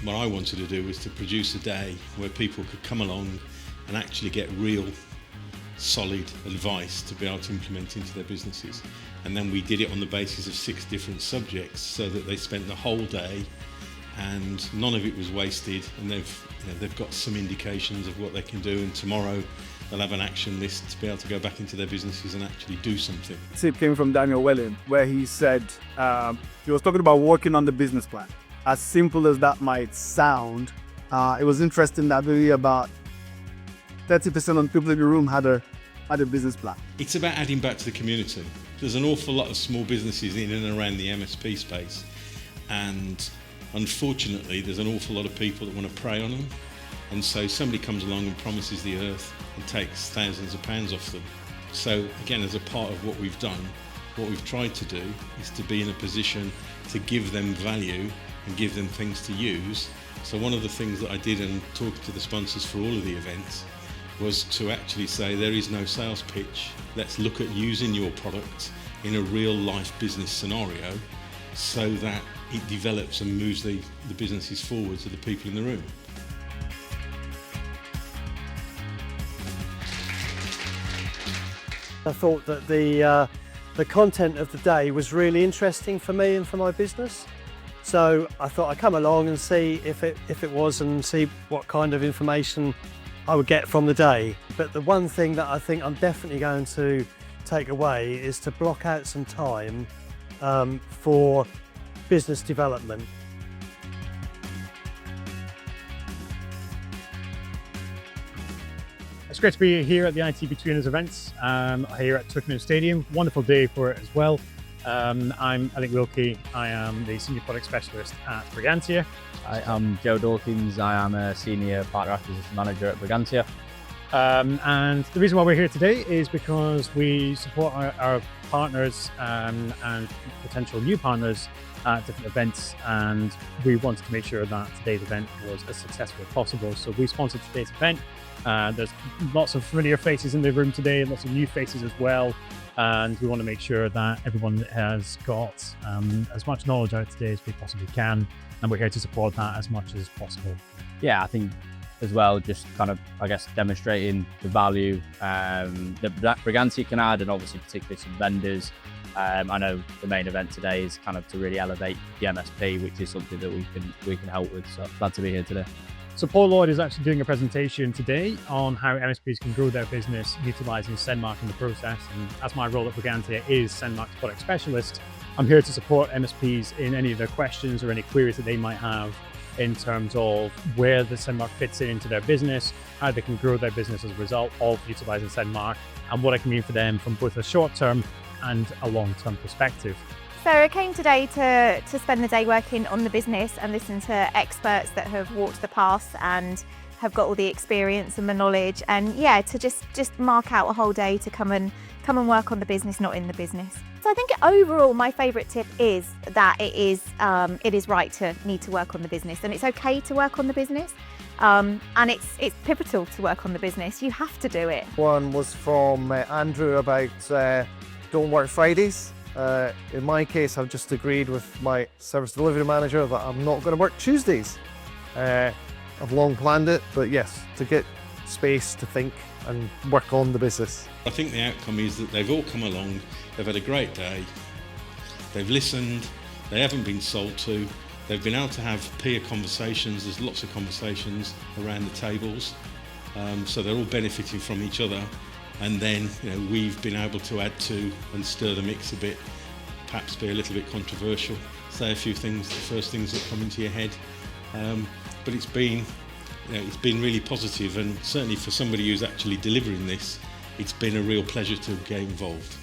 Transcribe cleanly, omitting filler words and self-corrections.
what I wanted to do was to produce a day where people could come along and actually get real solid advice to be able to implement into their businesses. And then we did it on the basis of 6 different subjects, so that they spent the whole day and none of it was wasted, and they've got some indications of what they can do, and tomorrow they'll have an action list to be able to go back into their businesses and actually do something. Tip came from Daniel Welling, where he said he was talking about working on the business plan. As simple as that might sound, it was interesting that really about 30% of the people in the room had a business plan. It's about adding back to the community. There's an awful lot of small businesses in and around the MSP space, and unfortunately there's an awful lot of people that want to prey on them, and so somebody comes along and promises the earth and takes thousands of pounds off them. So again, as a part of what we've done, what we've tried to do is to be in a position to give them value and give them things to use. So one of the things that I did, and talked to the sponsors for all of the events, was to actually say there is no sales pitch. Let's look at using your product in a real life business scenario so that it develops and moves the businesses forward to the people in the room. I thought that the content of the day was really interesting for me and for my business. So I thought I'd come along and see if it was, and see what kind of information I would get from the day. But the one thing that I think I'm definitely going to take away is to block out some time for business development. It's great to be here at the ITbetweeners events here at Twickenham Stadium. Wonderful day for it as well. I'm Alec Wilkie. I am the Senior Product Specialist at Brigantia. Hi, I'm Joe Dawkins. I am a Senior Partner Acquisition Manager at Brigantia. And the reason why we're here today is because we support our partners and potential new partners at different events, and we wanted to make sure that today's event was as successful as possible. So we sponsored today's event. There's lots of familiar faces in the room today, lots of new faces as well. And we want to make sure that everyone has got as much knowledge out today as we possibly can, and we're here to support that as much as possible. Yeah, I think as well, just kind of, I guess, demonstrating the value that Brigantia can add, and obviously particularly some vendors. I know the main event today is kind of to really elevate the MSP, which is something that we can help with. So glad to be here today. So Paul Lloyd is actually doing a presentation today on how MSPs can grow their business utilising Sendmarc in the process. And as my role at Brigantia is Sendmarc's product specialist, I'm here to support MSPs in any of their questions or any queries that they might have in terms of where the Sendmarc fits into their business, how they can grow their business as a result of utilising Sendmarc, and what it can mean for them from both a short-term and a long-term perspective. So I came today to spend the day working on the business and listen to experts that have walked the path and have got all the experience and the knowledge, and yeah, to just mark out a whole day to come and work on the business, not in the business. So I think overall my favourite tip is that it is right to need to work on the business, and it's okay to work on the business, and it's pivotal to work on the business. You have to do it. One was from Andrew about don't work Fridays. In my case, I've just agreed with my service delivery manager that I'm not going to work Tuesdays. I've long planned it, but yes, to get space to think and work on the business. I think the outcome is that they've all come along, they've had a great day, they've listened, they haven't been sold to, they've been able to have peer conversations. There's lots of conversations around the tables, so they're all benefiting from each other. And then, we've been able to add to and stir the mix a bit, perhaps be a little bit controversial, say a few things, the first things that come into your head. But it's been really positive, and certainly for somebody who's actually delivering this, it's been a real pleasure to get involved.